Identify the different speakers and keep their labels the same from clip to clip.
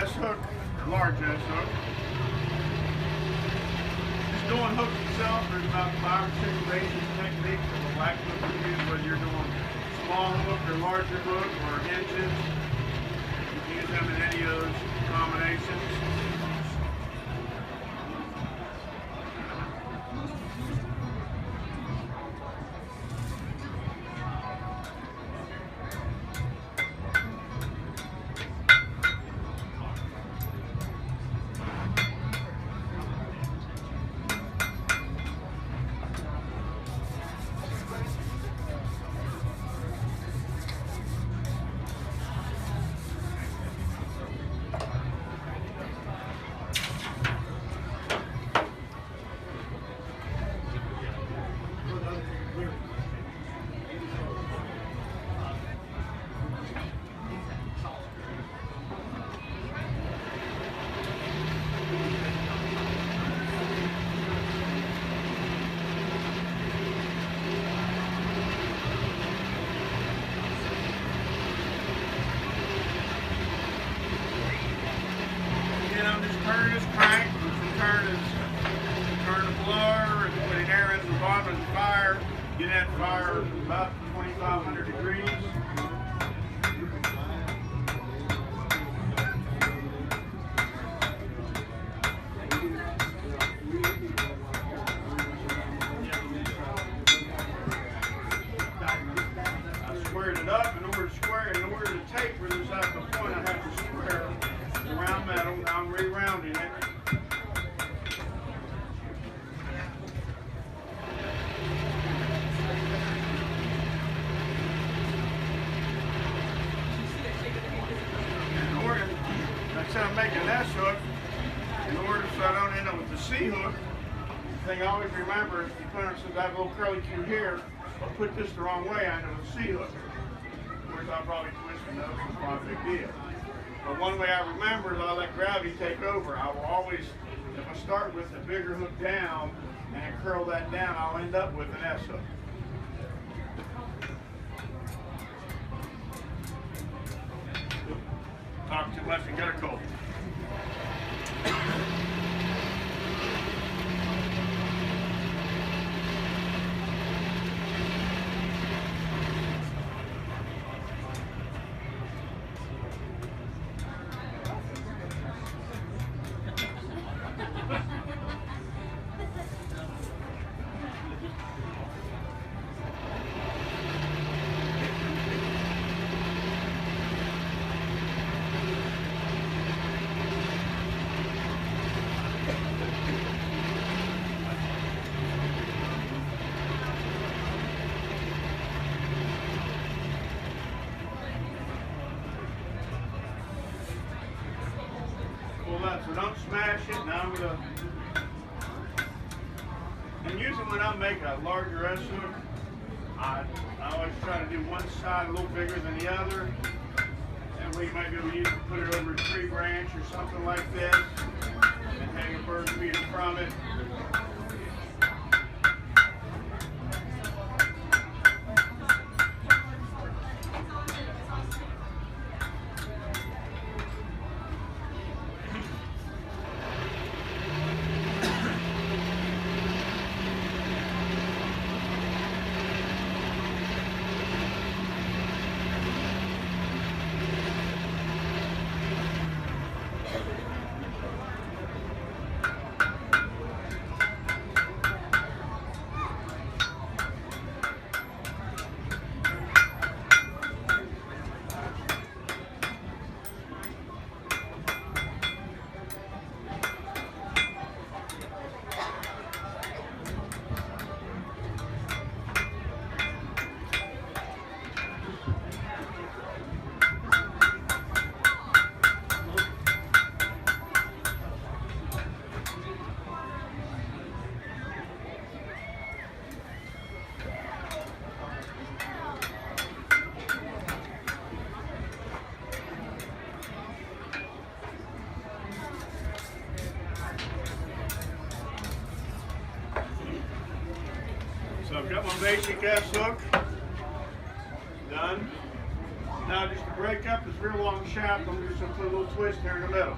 Speaker 1: S-hook, or large S-hook. Just doing hooks itself, there's about 5 or 6 basic techniques of a blacksmith can use, whether you're doing small hook or larger hook or hinges. You can use them in any of those combinations. Turn this crank, turn the blower, and putting air into the bottom of the fire. Get that fire about 2,500 degrees. I squared it up. In order to taper this at the point, I have to square the round metal. Now I'm re-rounding it. Instead of making an S-hook, in order so I don't end up with the C-hook, the thing I always remember is since I have a little curly Q here, I'll put this the wrong way, I end up with a C-hook. Of course, I'll probably twist the nose, it's not a big deal. But one way I remember is I'll let gravity take over. I will always, if I start with the bigger hook down and curl that down, I'll end up with an S-hook. Talk too much and get a cold. So don't smash it. Now I'm gonna, and usually when I make a larger S-hook, I always try to do one side a little bigger than the other. And we might be able to use it, put it over a tree branch or something like this, and hang a bird feeder from it. So I've got my basic S-hook done. Now just to break up this real long shaft, I'm just going to put a little twist here in the middle.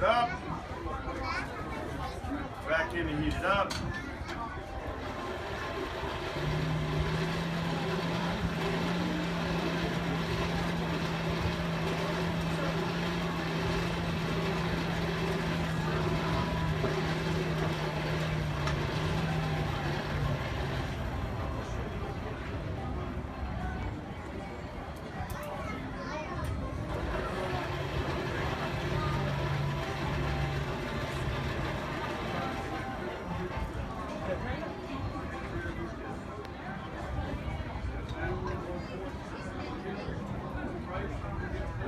Speaker 1: Up, back in and heat it up.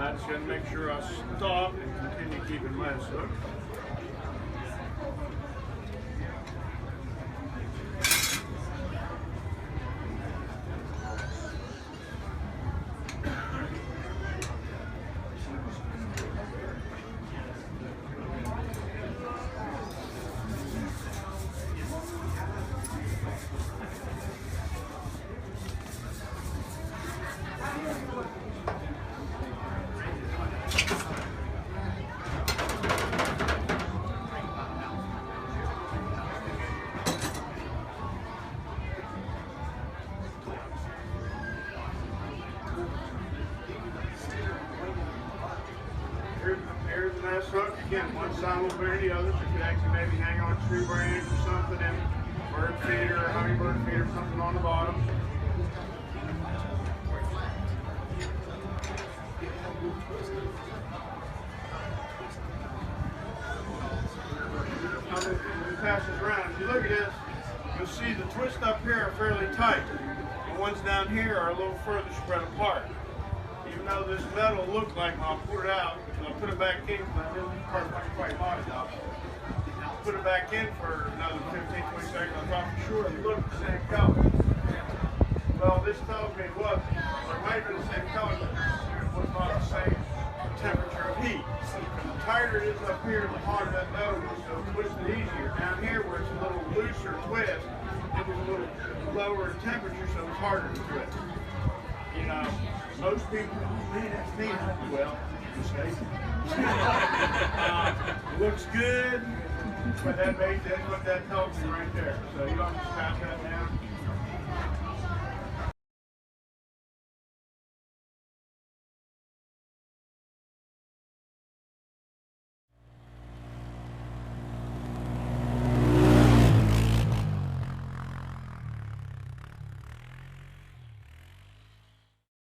Speaker 1: I just got to make sure I stop and continue keeping my hook. Here's a nice hook. Again, one side a little bigger than the other, so you could actually maybe hang on a tree branch or something, and bird feeder or hummingbird feeder, something on the bottom. Now, when we pass this around, if you look at this, you'll see the twists up here are fairly tight. The ones down here are a little further spread apart. Even though this metal looked like when I pulled it out, I'll put it back in because this part wasn't quite hot enough. I'll put it back in for another 15-20 seconds. I thought for sure it looked the same color. Well, this tells me it wasn't. It might have been the same color, but it was not the same temperature of heat. The tighter it is up here, the harder that metal is, so it twisted easier. Down here, where it's a little looser twist, it was a little lower in temperature, so it's harder to twist. You know, most people, man, that's me. Well, looks good, but that's what that tells me right there. So you don't just pass that down.